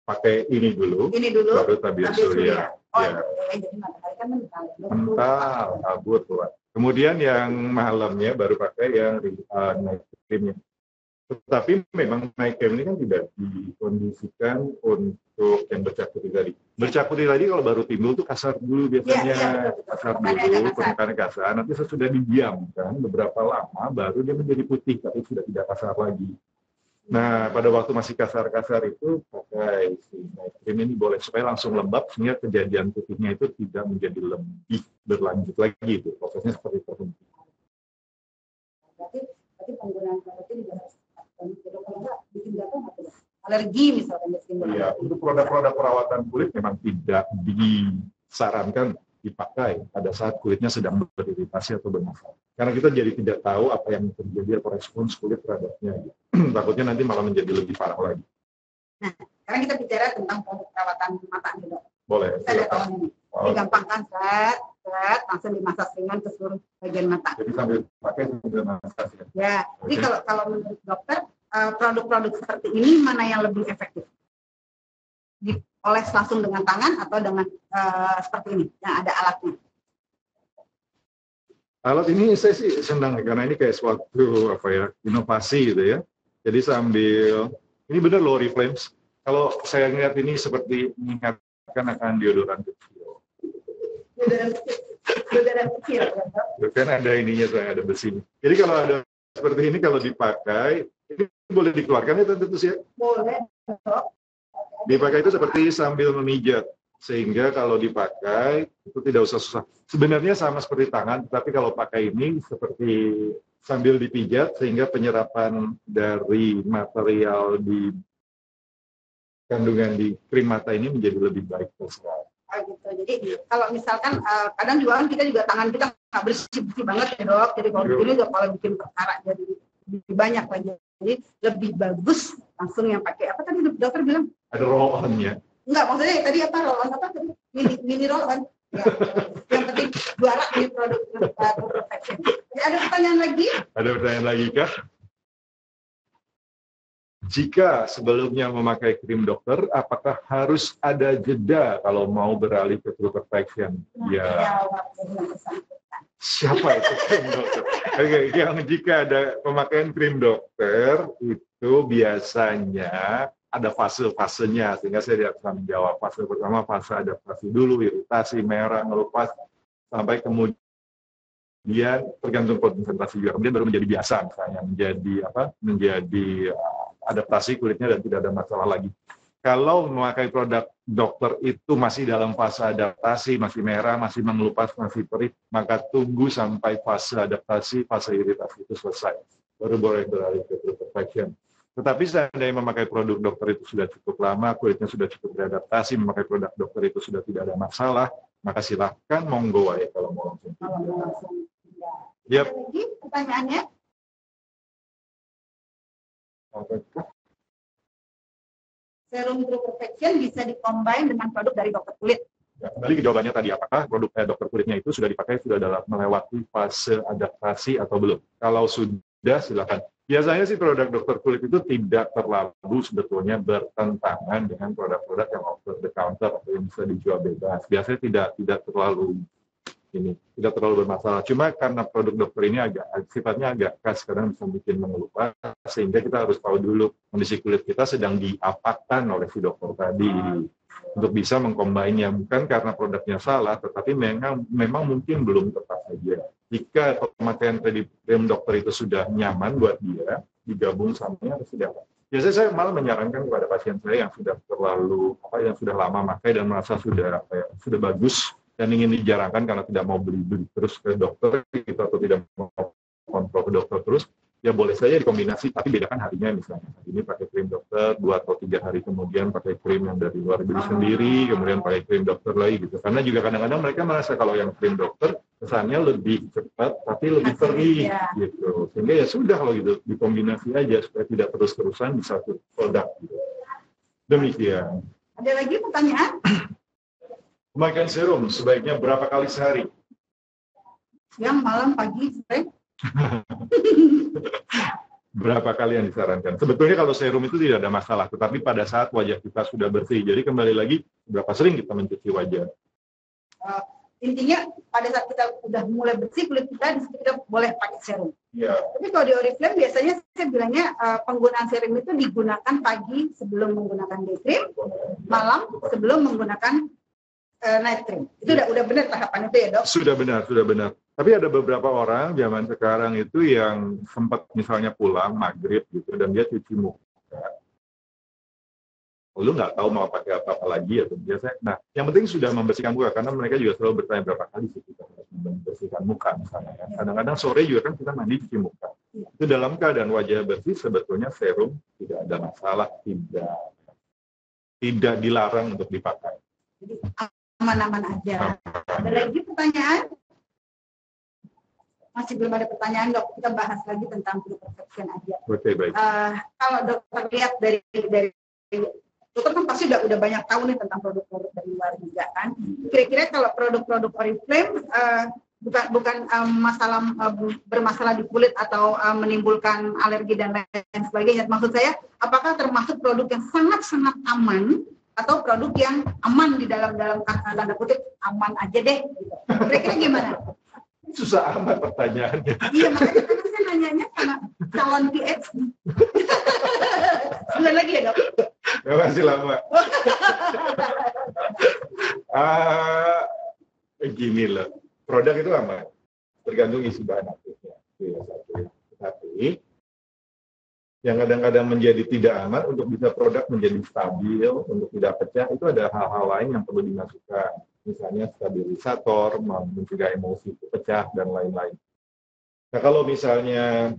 Speaker 2: pakai ini dulu, baru tabiat surya.
Speaker 1: Oh, ya. Jadi matahari kan
Speaker 2: mental, kabut keluar. Kemudian yang malamnya baru pakai yang night cream-nya. Tetapi memang night cream ini kan tidak dikondisikan untuk yang bercak putih tadi. Bercak putih tadi kalau baru timbul tuh kasar dulu biasanya, kasar dulu, permukaannya kasar. Nanti sesudah didiamkan beberapa lama baru dia menjadi putih, tapi sudah tidak kasar lagi. Nah, pada waktu masih kasar-kasar itu pakai si night cream ini boleh supaya langsung lembab sehingga kejadian putihnya itu tidak menjadi lebih berlanjut lagi itu. Prosesnya seperti itu.
Speaker 1: Berarti penggunaan produk ini juga bikin alergi misalnya.
Speaker 2: Iya, untuk produk-produk perawatan kulit memang tidak disarankan dipakai pada saat kulitnya sedang beriritasi atau bermasalah. Karena kita jadi tidak tahu apa yang terjadi atau respons kulit terhadapnya. Takutnya nanti malah menjadi lebih parah lagi.
Speaker 1: Nah, sekarang kita bicara tentang produk perawatan mata nih, Dok.
Speaker 2: Boleh.
Speaker 1: Kita lihat ini. Digampangkan, langsung dimasas ringan ke seluruh bagian mata.
Speaker 2: Jadi sambil pakai sambil masas ya.
Speaker 1: Ya, jadi kalau menurut dokter produk-produk seperti ini mana yang lebih efektif? Dioles langsung dengan tangan atau dengan seperti ini yang ada alatnya?
Speaker 2: Alat ini saya sih senang karena ini kayak suatu inovasi gitu ya. Jadi sambil Ini benar loh Oriflames. Kalau saya ngeliat ini seperti mengingatkan akan deodoran kecil.
Speaker 1: Deodoran kecil.
Speaker 2: Kan ada ininya, saya ada besinya. Jadi kalau ada seperti ini, kalau dipakai, ini boleh dikeluarkan ya tentu sih ya?
Speaker 1: Boleh.
Speaker 2: Dipakai itu seperti sambil memijat. Sehingga kalau dipakai, itu tidak usah susah. Sebenarnya sama seperti tangan, tapi kalau pakai ini seperti sambil dipijat, sehingga penyerapan dari material di kandungan di krim mata ini menjadi lebih baik.
Speaker 1: Gitu. Jadi kalau misalkan kadang juga kan kita juga tangan kita nggak bersih banget ya dok. Jadi kalau begini juga kalau bikin perkara jadi lebih banyak lagi. Jadi lebih bagus langsung yang pakai apa tadi dokter bilang? Ada
Speaker 2: roll on-nya.
Speaker 1: Enggak, maksudnya tadi apa roll on apa tadi? Mini roll on. Ya. Yang penting juara di produk perfection. Ada pertanyaan lagi? Ada
Speaker 2: pertanyaan lagi kah? Jika sebelumnya memakai krim dokter, apakah harus ada jeda kalau mau beralih ke True Perfection? Ya. Siapa itu krim dokter? Oke, yang jika ada pemakaian krim dokter itu biasanya ada fase-fasenya, sehingga saya tidak bisa menjawab. Fase pertama fase adaptasi dulu, iritasi, merah, ngelupas, sampai kemudian tergantung konsentrasi juga. Kemudian baru menjadi biasa, misalnya menjadi adaptasi kulitnya dan tidak ada masalah lagi. Kalau memakai produk dokter itu masih dalam fase adaptasi, masih merah, masih mengelupas, masih perih, maka tunggu sampai fase adaptasi, fase iritasi itu selesai. Baru boleh beralih ke True Perfection. Tetapi seandainya memakai produk dokter itu sudah cukup lama, kulitnya sudah cukup beradaptasi, memakai produk dokter itu sudah tidak ada masalah, maka silahkan monggo ya kalau mau langsung.
Speaker 1: Yep. Ada lagi pertanyaannya? Serum True Perfection bisa dikombin dengan produk dari dokter kulit.
Speaker 2: Ya, kembali ke jawabannya tadi, apakah produk dokter kulitnya itu sudah dipakai, sudah dalam melewati fase adaptasi atau belum? Kalau sudah, silakan. Biasanya sih produk dokter kulit itu tidak terlalu sebetulnya bertentangan dengan produk-produk yang over the counter atau yang bisa dijual bebas. Biasanya tidak terlalu bermasalah. Cuma karena produk dokter ini sifatnya agak khas, kadang bisa bikin mengelupas, sehingga kita harus tahu dulu kondisi kulit kita sedang diapakan oleh si dokter tadi untuk bisa mengcombine-nya, bukan karena produknya salah, tetapi memang mungkin belum tepat saja. Jika pemakaian krim dokter itu sudah nyaman buat dia, digabung samanya harus tidak. Biasanya saya malah menyarankan kepada pasien saya yang sudah yang sudah lama pakai dan merasa sudah bagus dan ingin dijarangkan karena tidak mau beli terus ke dokter gitu, atau tidak mau kontrol ke dokter terus, ya boleh saja dikombinasi, tapi bedakan harinya. Misalnya hari ini pakai krim dokter, 2 atau 3 hari kemudian pakai krim yang dari luar beli sendiri, kemudian pakai krim dokter lagi gitu. Karena juga kadang-kadang mereka merasa kalau yang krim dokter kesannya lebih cepat tapi lebih perih gitu. Sehingga ya sudah kalau gitu dikombinasi aja supaya tidak terus-terusan di satu produk gitu. Demikian.
Speaker 1: Ada lagi pertanyaan?
Speaker 2: Pemakaian serum sebaiknya berapa kali sehari?
Speaker 1: Siang, malam, pagi, sore?
Speaker 2: Berapa kali yang disarankan? Sebetulnya kalau serum itu tidak ada masalah, tetapi pada saat wajah kita sudah bersih. Jadi kembali lagi, berapa sering kita mencuci wajah?
Speaker 1: Intinya pada saat kita udah mulai bersih kulit kita, kita boleh pakai serum.
Speaker 2: Ya.
Speaker 1: Tapi kalau di Oriflame biasanya saya bilangnya penggunaan serum itu digunakan pagi sebelum menggunakan day cream, malam sebelum menggunakan night cream. Itu udah benar tahapan itu ya dok? Sudah
Speaker 2: benar. Tapi ada beberapa orang zaman sekarang itu yang sempat misalnya pulang maghrib gitu dan dia cuci muka. Lu nggak tahu mau pakai apa lagi ya biasanya. Nah, yang penting sudah membersihkan muka, karena mereka juga selalu bertanya berapa kali sih kita harus membersihkan muka misalnya. Ya. Kadang-kadang sore juga kan kita mandi cuci muka. Itu dalam keadaan wajah bersih sebetulnya serum tidak ada masalah, tidak dilarang untuk dipakai.
Speaker 1: Jadi aman-aman aja. Ada lagi pertanyaan? Masih belum ada pertanyaan dok, kita bahas lagi tentang True Perfection aja.
Speaker 2: Oke, baik.
Speaker 1: Kalau dokter lihat dari dokter kan pasti udah banyak tahu nih tentang produk-produk dari luar juga kan. Kira-kira kalau produk-produk Oriflame bukan bermasalah di kulit atau menimbulkan alergi dan lain sebagainya. Maksud saya, apakah termasuk produk yang sangat-sangat aman atau produk yang aman di dalam tanda kutip aman aja deh? Gitu. Kira-kira gimana?
Speaker 2: Susah amat pertanyaannya.
Speaker 1: Iya, makanya saya nanyanya sama calon PhD. Bulan lagi ya, Dok?
Speaker 2: Ya, masih lama. Gini loh, produk itu aman, tergantung isi bahan aktifnya. Itu yang satu. Tapi yang kadang-kadang menjadi tidak aman untuk bisa produk menjadi stabil, untuk tidak pecah, itu ada hal-hal lain yang perlu dimasukkan. Misalnya stabilisator, mencegah emosi itu pecah, dan lain-lain. Nah, kalau misalnya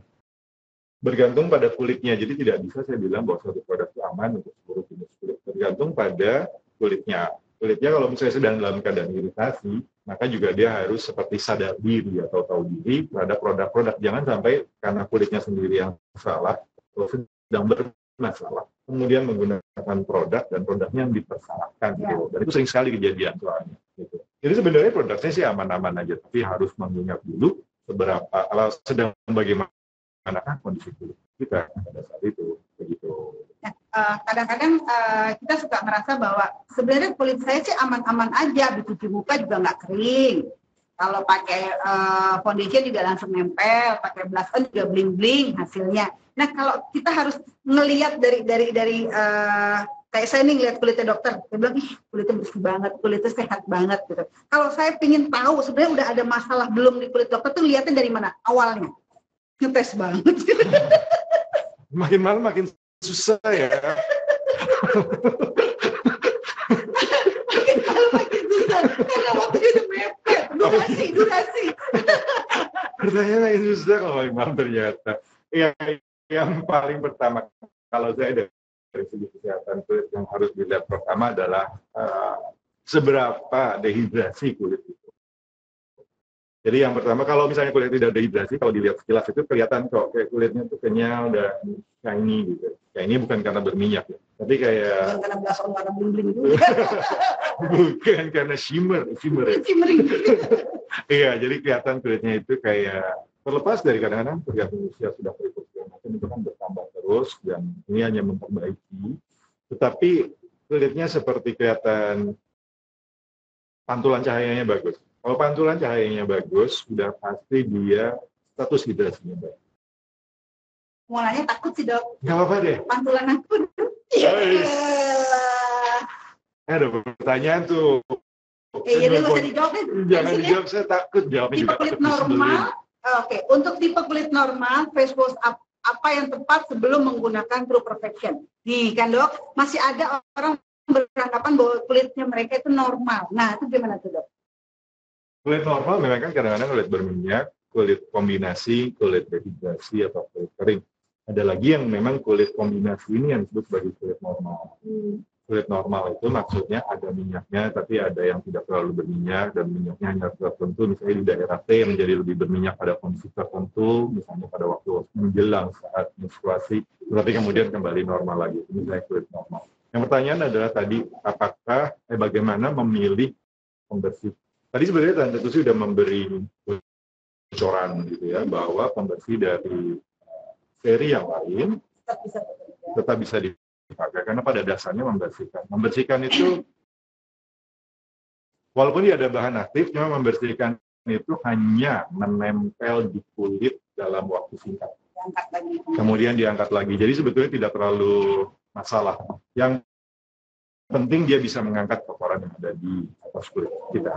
Speaker 2: bergantung pada kulitnya, jadi tidak bisa saya bilang bahwa suatu produk itu aman untuk seluruh jenis kulit. Tergantung pada kulitnya. Kulitnya kalau misalnya sedang dalam keadaan iritasi, maka juga dia harus seperti sadar diri atau tahu diri terhadap produk-produk. Jangan sampai karena kulitnya sendiri yang salah, atau sedang bermasalah, kemudian menggunakan produk dan produknya yang dipersalahkan. Gitu. Dan itu sering sekali kejadian soalnya. Gitu. Jadi sebenarnya produknya sih aman-aman aja, tapi harus mengingat dulu sedang bagaimana kondisi kulit kita pada saat itu. Begitu.
Speaker 1: Kadang-kadang kita suka merasa bahwa sebenarnya kulit saya sih aman-aman aja, dicuci muka juga nggak kering. Kalau pakai foundation juga langsung nempel, pakai blush on juga bling-bling hasilnya. Nah, kalau kita harus ngelihat dari kayak saya nih ngeliat kulitnya dokter, saya bilang, ih kulitnya bersih banget, kulitnya sehat banget gitu. Kalau saya ingin tahu sebenarnya udah ada masalah belum di kulit dokter tuh lihatnya dari mana? Awalnya ngetes banget.
Speaker 2: Makin malam makin susah ya.
Speaker 1: Makin susah karena waktunya udah mepet. Durasi.
Speaker 2: Pertanyaan makin susah kalau makin malam ternyata. Yang paling pertama kalau saya dari segi kesehatan kulit yang harus dilihat pertama adalah seberapa dehidrasi kulit itu. Jadi yang pertama, kalau misalnya kulit tidak dehidrasi, kalau dilihat sekilas itu kelihatan kok kayak kulitnya tuh kenyal dan shiny gitu. Shiny bukan karena berminyak ya, tapi kayak
Speaker 1: bukan karena blush on, karena bling-bling itu.
Speaker 2: Bukan karena shimmer.
Speaker 1: Shimmering.
Speaker 2: Iya, jadi kelihatan kulitnya itu kayak terlepas dari kadang-kadang tergantung usia sudah berikut macam itu kan bertambah terus dan ini hanya memperbaiki. Tetapi kulitnya seperti kelihatan pantulan cahayanya bagus. Kalau pantulan cahayanya bagus, sudah pasti dia status hidrasinya baik.
Speaker 1: Mulanya takut sih, Dok.
Speaker 2: Nggak apa-apa deh.
Speaker 1: Pantulan aku. Iya.
Speaker 2: Ada pertanyaan tuh.
Speaker 1: Iya, nggak usah dijawab.
Speaker 2: Jangan dijawab, saya takut jawabnya
Speaker 1: tipe
Speaker 2: juga.
Speaker 1: Kulit normal. Oke, untuk tipe kulit normal, face wash apa yang tepat sebelum menggunakan True Perfection? Nih kan, Dok, masih ada orang beranggapan bahwa kulitnya mereka itu normal. Nah, itu gimana tuh, Dok?
Speaker 2: Kulit normal memang kan kadang-kadang kulit berminyak, kulit kombinasi, kulit dehidrasi atau kulit kering. Ada lagi yang memang kulit kombinasi ini yang disebut sebagai kulit normal. Kulit normal itu maksudnya ada minyaknya, tapi ada yang tidak terlalu berminyak dan minyaknya hanya tertentu. Misalnya di daerah T yang menjadi lebih berminyak pada kondisi tertentu, misalnya pada waktu menjelang saat menstruasi, tapi kemudian kembali normal lagi. Ini misalnya kulit normal. Yang pertanyaan adalah tadi, apakah bagaimana memilih pembersih? Tadi sebenarnya Tante Tusi sudah memberi bocoran gitu ya, bahwa pembersih dari seri yang lain tetap bisa dipakai karena pada dasarnya membersihkan. Membersihkan itu walaupun dia ada bahan aktif, cuma membersihkan itu hanya menempel di kulit dalam waktu singkat. Kemudian diangkat lagi. Jadi sebetulnya tidak terlalu masalah. Yang penting dia bisa mengangkat kotoran yang ada di atas kulit kita.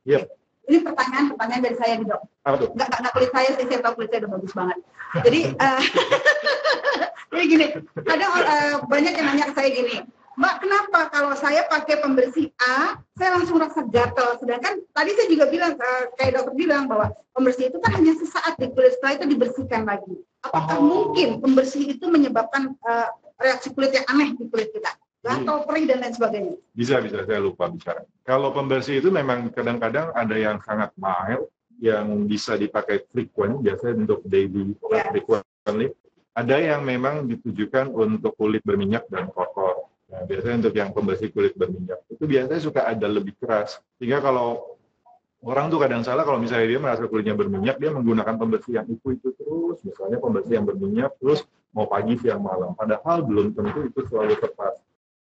Speaker 2: Yep.
Speaker 1: Ini pertanyaan dari saya nih, Dok. Nggak kulit saya sih, saya tahu kulit saya udah bagus banget. Jadi, jadi gini, kadang banyak yang nanya ke saya gini, Mbak, kenapa kalau saya pakai pembersih A, saya langsung rasa gatal. Sedangkan tadi saya juga bilang, kayak dokter bilang bahwa pembersih itu kan hanya sesaat di kulit, setelah itu dibersihkan lagi. Apakah mungkin pembersih itu menyebabkan reaksi kulit yang aneh di kulit kita? Gatal, perih, dan lain sebagainya.
Speaker 2: Bisa, saya lupa bicara. Kalau pembersih itu memang kadang-kadang ada yang sangat mild, yang bisa dipakai frequent, biasanya untuk daily frequently. Ada yang memang ditujukan untuk kulit berminyak dan kotor. Nah, biasanya untuk yang pembersih kulit berminyak, itu biasanya suka ada lebih keras. Sehingga kalau orang tuh kadang salah, kalau misalnya dia merasa kulitnya berminyak, dia menggunakan pembersih yang itu terus, misalnya pembersih yang berminyak, terus mau pagi, siang, malam. Padahal belum tentu itu selalu tepat.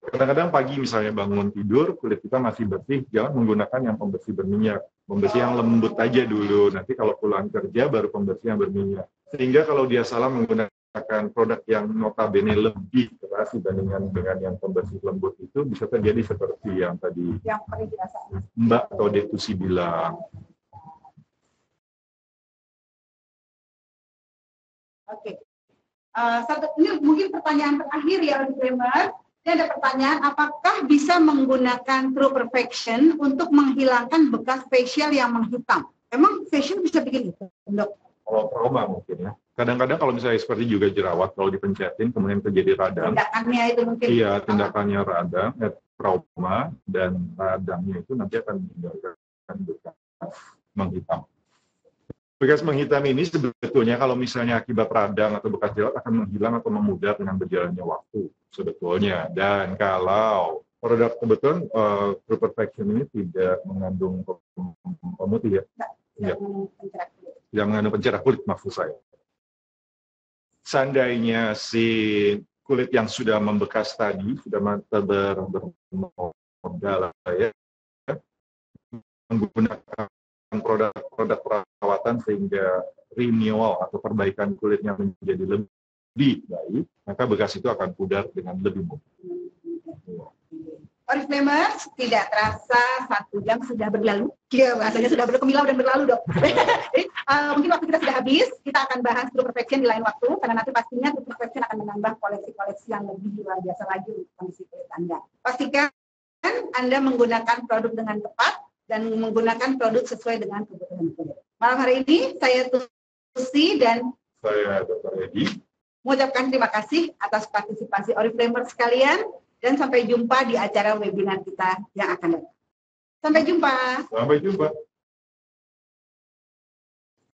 Speaker 2: Kadang-kadang pagi misalnya bangun tidur, kulit kita masih bersih, jangan menggunakan yang pembersih berminyak. Pembersih yang lembut aja dulu, nanti kalau pulang kerja baru pembersih yang berminyak. Sehingga kalau dia salah menggunakan menggunakan produk yang notabene lebih keras dibandingkan dengan yang pembersih lembut itu bisa terjadi seperti yang tadi
Speaker 1: yang penjelasan
Speaker 2: Mbak Todetusi bilang.
Speaker 1: Oke. Ini mungkin pertanyaan terakhir ya, Disclaimer. Ini ada pertanyaan, apakah bisa menggunakan True Perfection untuk menghilangkan bekas facial yang menghitam? Emang facial bisa bikin itu, Dok?
Speaker 2: Kalau trauma mungkin ya. Kadang-kadang kalau misalnya seperti juga jerawat, kalau dipencetin kemudian terjadi radang.
Speaker 1: Tindakannya itu mungkin.
Speaker 2: Iya, tindakannya radang, trauma, dan radangnya itu nanti akan meninggalkan bekas menghitam. Bekas menghitam ini sebetulnya kalau misalnya akibat radang atau bekas jerawat akan menghilang atau memudar dengan berjalannya waktu sebetulnya. Dan kalau produk kebetulan True Perfection ini tidak mengandung pemutih ya, tidak mengandung pencerah kulit maksud saya. Seandainya si kulit yang sudah membekas tadi sudah bermodal ya, menggunakan produk perawatan sehingga renewal atau perbaikan kulitnya menjadi lebih baik, maka bekas itu akan pudar dengan lebih mudah.
Speaker 1: Oriflamers, tidak terasa 1 jam sudah berlalu. Ya, bahasanya sudah berkemilau dan berlalu, Dok. Mungkin waktu kita sudah habis, kita akan bahas True Perfection di lain waktu, karena nanti pastinya True Perfection akan menambah koleksi-koleksi yang lebih luar biasa lagi untuk kondisi kulit Anda. Pastikan Anda menggunakan produk dengan tepat dan menggunakan produk sesuai dengan kebutuhan kulit. Malam hari ini, saya Tusi dan
Speaker 2: saya Dr. Edi
Speaker 1: mengucapkan terima kasih atas partisipasi Oriflamers sekalian, dan sampai jumpa di acara webinar kita yang akan datang. Sampai jumpa.
Speaker 2: Sampai jumpa.